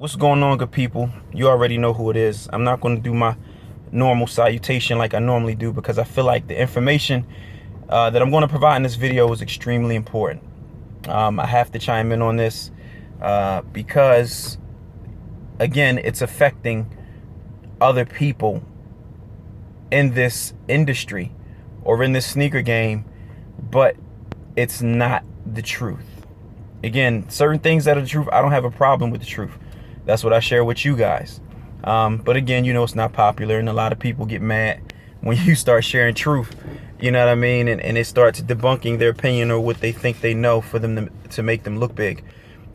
What's going on, good people? You already know who it is. I'm not going to do my normal salutation like I normally do because I feel like the information that I'm going to provide in this video is extremely important. I have to chime in on this because, again, it's affecting other people in this industry or in this sneaker game, but it's not the truth. Again, certain things that are the truth, I don't have a problem with the truth. That's what I share with you guys. But again, you know, it's not popular, and a lot of people get mad when you start sharing truth. You know what I mean? And it starts debunking their opinion or what they think they know for them to make them look big.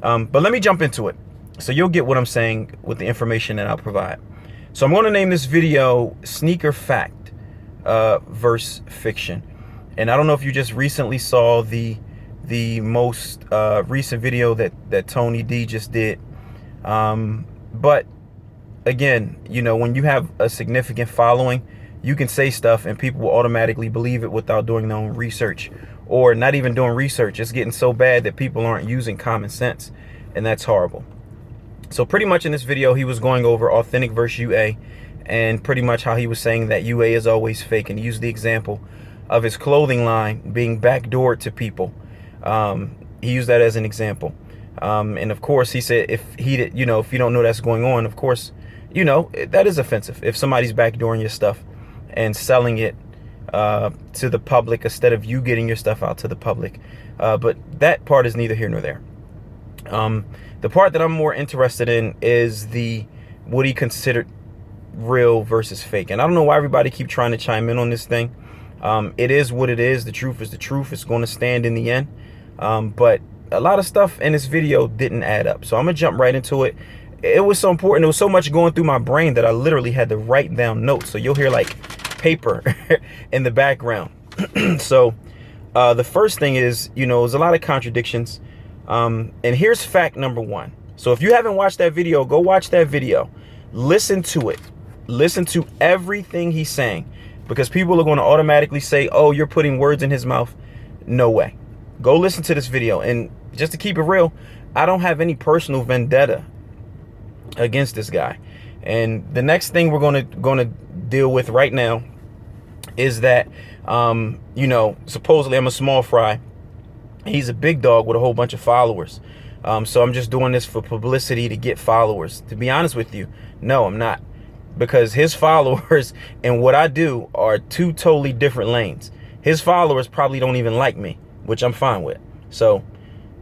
But let me jump into it, so you'll get what I'm saying with the information that I'll provide. So I'm going to name this video Sneaker Fact versus Fiction. And I don't know if you just recently saw the most recent video that Tony D just did. But again, you know, when you have a significant following, you can say stuff and people will automatically believe it without doing their own research, or not even doing research. It's getting so bad that people aren't using common sense, and that's horrible. So pretty much in this video, he was going over Authentic versus UA, and pretty much how he was saying that UA is always fake, and he used the example of his clothing line being backdoored to people. He used that as an example. And of course, he said if he, you know, if you don't know that's going on, of course, you know, that is offensive. If somebody's backdooring your stuff and selling it to the public instead of you getting your stuff out to the public. But that part is neither here nor there. The part that I'm more interested in is what he considered real versus fake. And I don't know why everybody keep trying to chime in on this thing. It is what it is. The truth is the truth. It's going to stand in the end. But a lot of stuff in this video didn't add up. So I'm gonna jump right into it. It was so important. There was so much going through my brain that I literally had to write down notes. So you'll hear like paper in the background. So the first thing is, you know, there's a lot of contradictions. And here's fact number one. So if you haven't watched that video, go watch that video. Listen to it. Listen to everything he's saying, because people are going to automatically say, oh, you're putting words in his mouth. No way. Go listen to this video. And just to keep it real, I don't have any personal vendetta against this guy. And the next thing we're going to deal with right now is that, you know, supposedly I'm a small fry. He's a big dog with a whole bunch of followers. So I'm just doing this for publicity to get followers. To be honest with you, no, I'm not. Because his followers and what I do are two totally different lanes. His followers probably don't even like me, which I'm fine with. So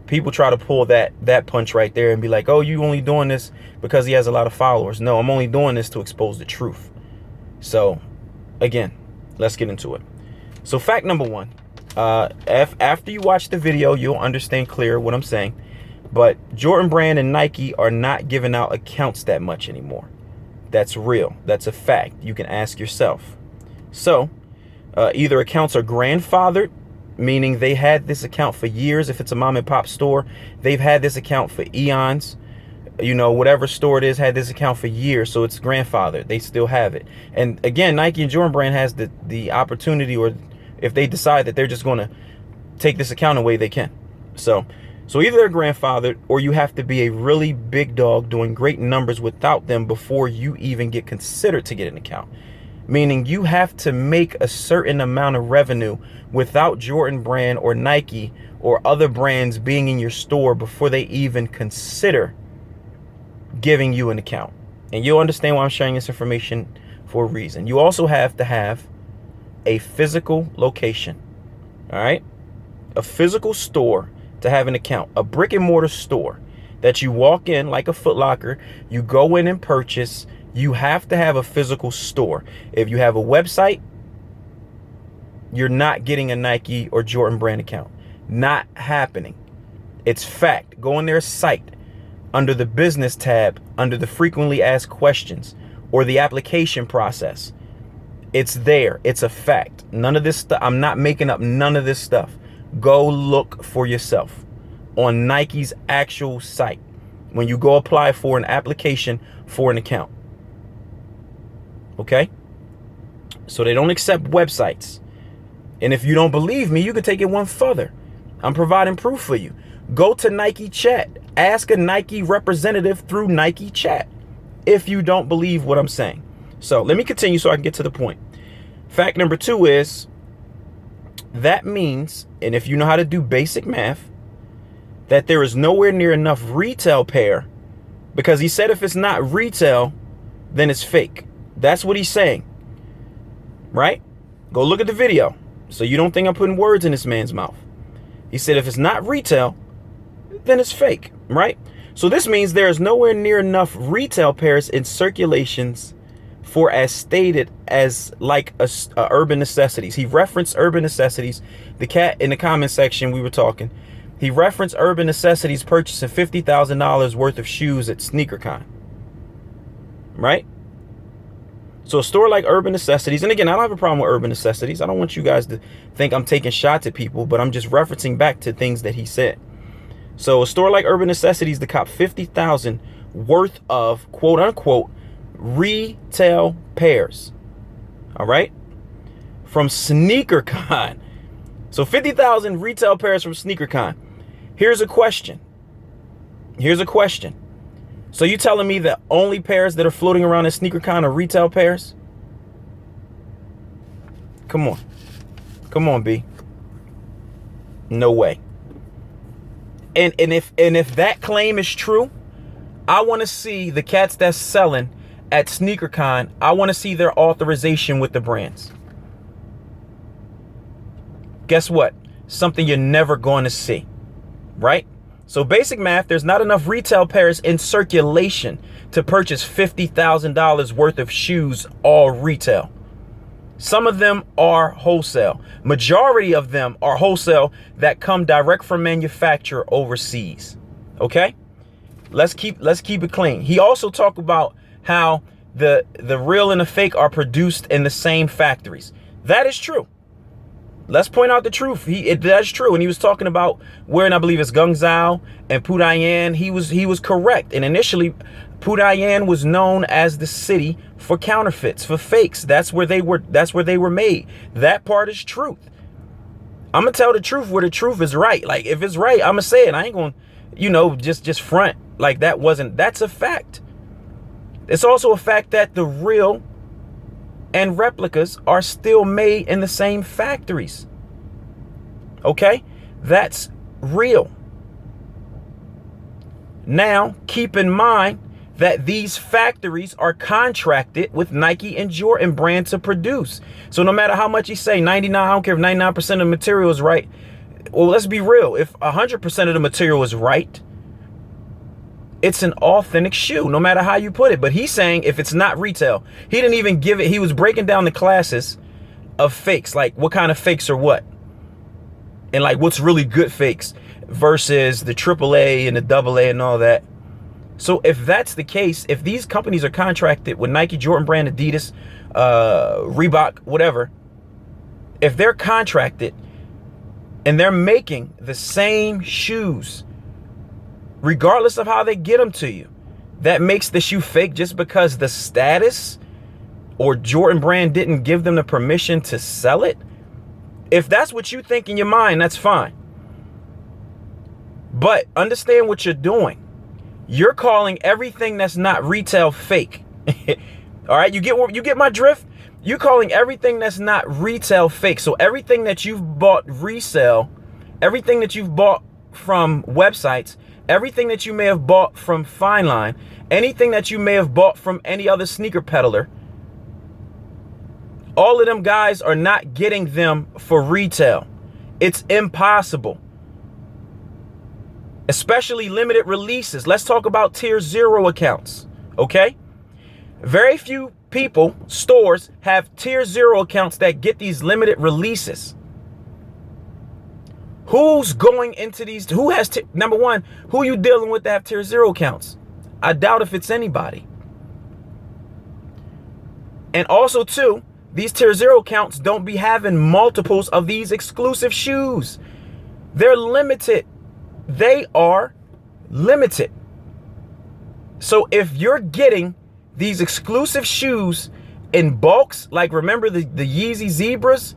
people try to pull that punch right there and be like, oh, you only doing this because he has a lot of followers. No, I'm only doing this to expose the truth. So again, let's get into it. So fact number one, after you watch the video, you'll understand clear what I'm saying. But Jordan Brand and Nike are not giving out accounts that much anymore. That's real. That's a fact. You can ask yourself. So either accounts are grandfathered, meaning they had this account for years. If it's a mom and pop store, they've had this account for eons. You know, whatever store it is had this account for years, so it's grandfathered. They still have it. And again, Nike and Jordan Brand has the opportunity, or if they decide that they're just going to take this account away, they can. So either they're grandfathered, or you have to be a really big dog doing great numbers without them before you even get considered to get an account. Meaning you have to make a certain amount of revenue without Jordan Brand or Nike or other brands being in your store before they even consider giving you an account. And you'll understand why I'm sharing this information for a reason. You also have to have a physical location. All right? A physical store to have an account. A brick and mortar store that you walk in like a Foot Locker, you go in and purchase. You have to have a physical store. If you have a website, you're not getting a Nike or Jordan Brand account. Not happening. It's fact. Go on their site, under the business tab, under the frequently asked questions, or the application process. It's there. It's a fact. None of this stuff. I'm not making up none of this stuff. Go look for yourself on Nike's actual site when you go apply for an application for an account. Okay? So they don't accept websites. And if you don't believe me, you can take it one further. I'm providing proof for you. Go to Nike Chat. Ask a Nike representative through Nike Chat if you don't believe what I'm saying. So let me continue so I can get to the point. Fact number 2 is that means, and if you know how to do basic math, that there is nowhere near enough retail pair, because he said if it's not retail, then it's fake. That's what he's saying, right? Go look at the video so you don't think I'm putting words in this man's mouth. He said if it's not retail, then it's fake, right? So this means there is nowhere near enough retail pairs in circulations for as stated as like urban necessities. He referenced urban necessities. The cat in the comment section, we were talking. He referenced urban necessities purchasing $50,000 worth of shoes at SneakerCon, right? So a store like Urban Necessities, and again, I don't have a problem with Urban Necessities. I don't want you guys to think I'm taking shots at people, but I'm just referencing back to things that he said. So a store like Urban Necessities to cop $50,000 worth of quote unquote retail pairs. All right. From SneakerCon. So 50,000 retail pairs from SneakerCon. Here's a question. So you telling me that only pairs that are floating around at SneakerCon are retail pairs? Come on, B. No way. And if that claim is true, I want to see the cats that's selling at SneakerCon. I want to see their authorization with the brands. Guess what? Something you're never going to see, right? So basic math, there's not enough retail pairs in circulation to purchase $50,000 worth of shoes, all retail. Some of them are wholesale. Majority of them are wholesale that come direct from manufacturer overseas. Okay? Let's keep it clean. He also talked about how the real and the fake are produced in the same factories. That is true. Let's point out the truth. That's true. And he was talking about wearing, I believe it's Guangzhou and Pudaiyan. He was correct. And initially, Pudaiyan was known as the city for counterfeits, for fakes. That's where they were made. That part is truth. I'm gonna tell the truth where the truth is right. Like if it's right, I'm gonna say it. I ain't gonna, just front like that's a fact. It's also a fact that the real and replicas are still made in the same factories. Okay? That's real. Now, keep in mind that these factories are contracted with Nike and Jordan brand to produce. So no matter how much you say, 99, I don't care if 99% of the material is right. Well, let's be real. If 100% of the material is right, it's an authentic shoe, no matter how you put it. But he's saying if it's not retail, he didn't even give it. He was breaking down the classes of fakes, like what kind of fakes are what, and like what's really good fakes versus the AAA and the AA and all that. So if that's the case, if these companies are contracted with Nike, Jordan brand, Adidas, Reebok, whatever, if they're contracted and they're making the same shoes, regardless of how they get them to you, that makes the shoe fake just because the status or Jordan brand didn't give them the permission to sell it. If that's what you think in your mind, that's fine. But understand what you're doing. You're calling everything that's not retail fake. All right, you get my drift? You're calling everything that's not retail fake. So everything that you've bought resale, everything that you've bought from websites, everything that you may have bought from Fine Line, anything that you may have bought from any other sneaker peddler, all of them guys are not getting them for retail. It's impossible. Especially limited releases. Let's talk about tier 0 accounts, okay? Very few people, stores, have tier 0 accounts that get these limited releases. Who's going into these? Who has, number one, who are you dealing with that have tier 0 accounts? I doubt if it's anybody. And also, too, these tier 0 accounts don't be having multiples of these exclusive shoes. They're limited. They are limited. So if you're getting these exclusive shoes in bulks, like remember the Yeezy Zebras,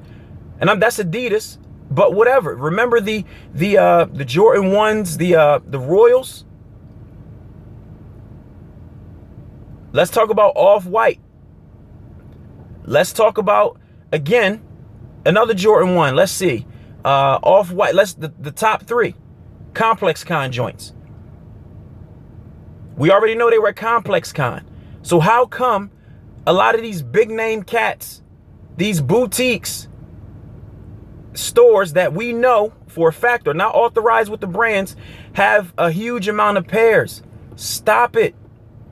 and that's Adidas, But whatever. Remember the Jordan 1s, the Royals? Let's talk about Off-White. Let's talk about, again, another Jordan 1. Let's see. Off-White. The top 3. Complex Con joints. We already know they were at Complex Con. So how come a lot of these big name cats, these boutiques, stores that we know for a fact are not authorized with the brands, have a huge amount of pairs? Stop it.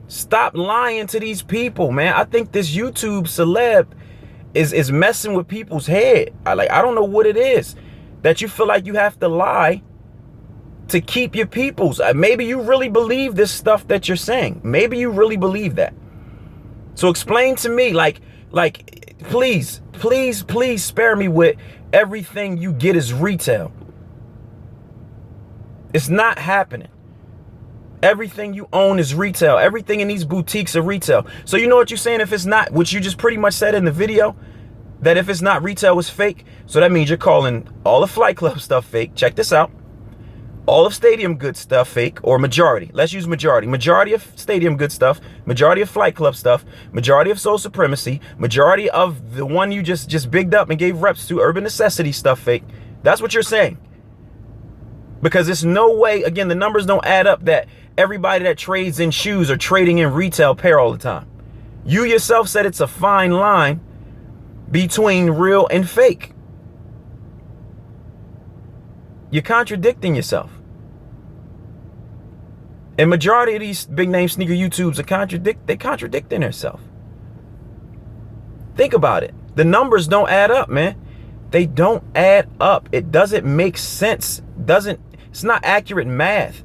Stop lying to these people, man. I think this YouTube celeb is messing with people's head. I don't know what it is that you feel like you have to lie to keep your peoples. Maybe you really believe this stuff that you're saying. Maybe you really believe that. So explain to me, like, please spare me with everything you get is retail. It's not happening. Everything you own is retail. Everything in these boutiques are retail. So you know what you're saying? If it's not, which you just pretty much said in the video, that if it's not retail, it's fake. So that means you're calling all the Flight Club stuff fake. Check this out. All of Stadium Goods stuff fake, or majority. Let's use majority. Majority of Stadium Goods stuff, majority of Flight Club stuff, majority of Soul Supremacy, majority of the one you just bigged up and gave reps to, Urban Necessity stuff fake. That's what you're saying. Because there's no way, again, the numbers don't add up that everybody that trades in shoes are trading in retail pair all the time. You yourself said it's a fine line between real and fake. You're contradicting yourself. And majority of these big name sneaker YouTubes are contradicting themselves. Think about it. The numbers don't add up, man. They don't add up. It doesn't make sense. It's not accurate math.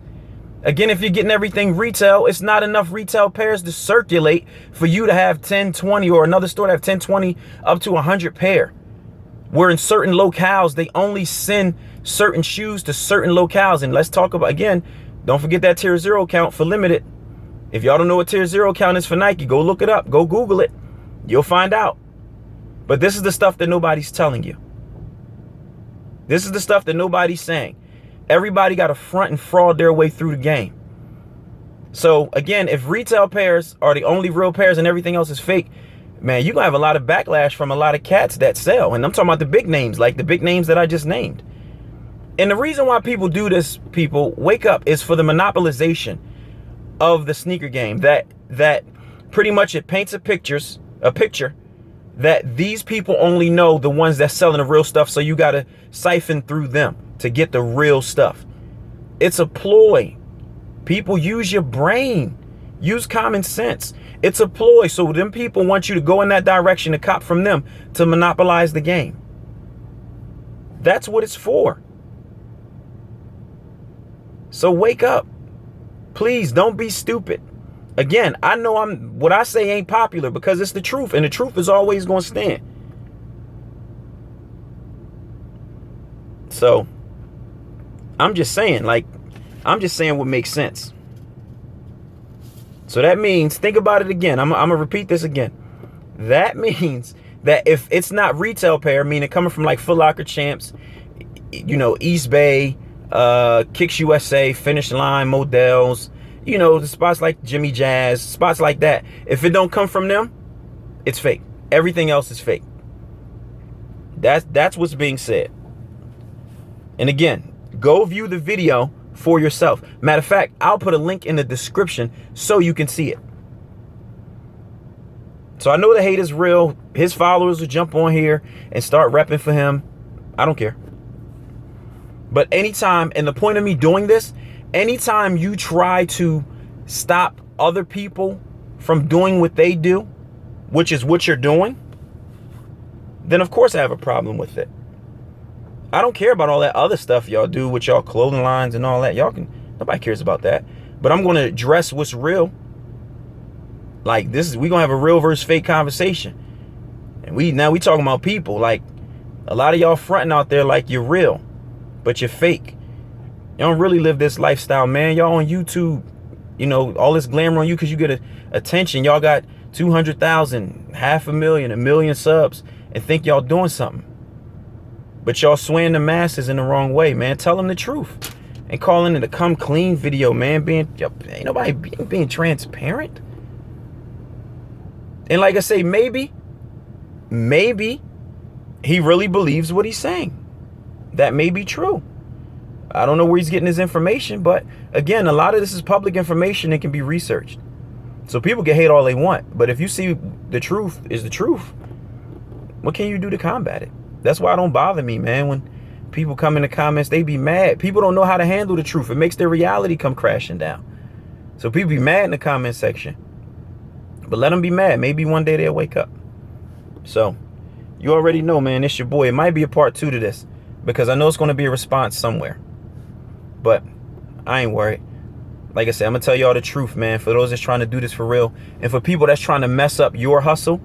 Again, if you're getting everything retail, it's not enough retail pairs to circulate for you to have 10, 20, or another store to have 10, 20, up to 100 pair. Where in certain locales, they only send certain shoes to certain locales. And let's talk about, again, don't forget that tier 0 count for limited. If y'all don't know what tier 0 count is for Nike, go look it up. Go Google it. You'll find out. But this is the stuff that nobody's telling you. This is the stuff that nobody's saying. Everybody got to front and fraud their way through the game. So again, if retail pairs are the only real pairs and everything else is fake, man, you're going to have a lot of backlash from a lot of cats that sell. And I'm talking about the big names, like the big names that I just named. And the reason why people do this, people, wake up, is for the monopolization of the sneaker game. That pretty much it paints a picture that these people only know the ones that's selling the real stuff. So you got to siphon through them to get the real stuff. It's a ploy. People, use your brain. Use common sense. It's a ploy. So them people want you to go in that direction to cop from them to monopolize the game. That's what it's for. So wake up. Please don't be stupid. Again, I know what I say ain't popular because it's the truth, and the truth is always going to stand. So I'm just saying, what makes sense. So that means, think about it again. I'm going to repeat this again. That means that if it's not retail pair, meaning coming from like Foot Locker, Champs, you know, East Bay, Kicks USA, Finish Line, Models, you know, the spots like Jimmy Jazz, spots like that. If it don't come from them, it's fake. Everything else is fake. That's what's being said. And again, go view the video for yourself. Matter of fact, I'll put a link in the description so you can see it. So I know the hate is real. His followers will jump on here and start repping for him. I don't care. But anytime, and the point of me doing this, anytime you try to stop other people from doing what they do, which is what you're doing, then of course I have a problem with it. I don't care about all that other stuff y'all do with y'all clothing lines and all that. Nobody cares about that. But I'm going to address what's real. Like we're going to have a real versus fake conversation. And we talking about people. Like a lot of y'all fronting out there like you're real, but you're fake. You don't really live this lifestyle, man. Y'all on YouTube, you know, all this glamour on you because you get attention. Y'all got 200,000, 500,000, 1 million subs and think y'all doing something. But y'all swaying the masses in the wrong way, man. Tell them the truth. And calling it a come clean video, man. Ain't nobody being transparent. And like I say, maybe he really believes what he's saying. That may be true. I don't know where he's getting his information, but again, a lot of this is public information and can be researched. So people can hate all they want, but if you see the truth is the truth, what can you do to combat it? That's why it don't bother me, man, when people come in the comments, they be mad. People don't know how to handle the truth. It makes their reality come crashing down. So people be mad in the comment section. But let them be mad. Maybe one day they'll wake up. So you already know, man, it's your boy. It might be a part 2 to this because I know it's going to be a response somewhere. But I ain't worried. Like I said, I'm going to tell y'all the truth, man, for those that's trying to do this for real. And for people that's trying to mess up your hustle,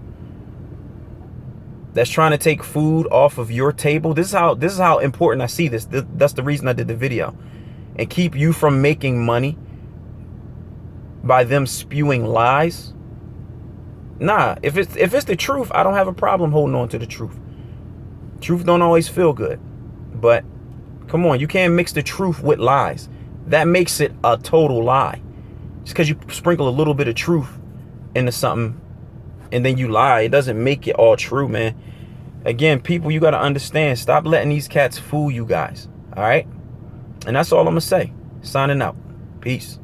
that's trying to take food off of your table. This is how important I see this. That's the reason I did the video. And keep you from making money by them spewing lies. Nah, if it's the truth, I don't have a problem holding on to the truth. Truth don't always feel good. But come on, you can't mix the truth with lies. That makes it a total lie. Just because you sprinkle a little bit of truth into something and then you lie, it doesn't make it all true, man. Again, people, you got to understand. Stop letting these cats fool you guys. All right? And that's all I'm going to say. Signing out. Peace.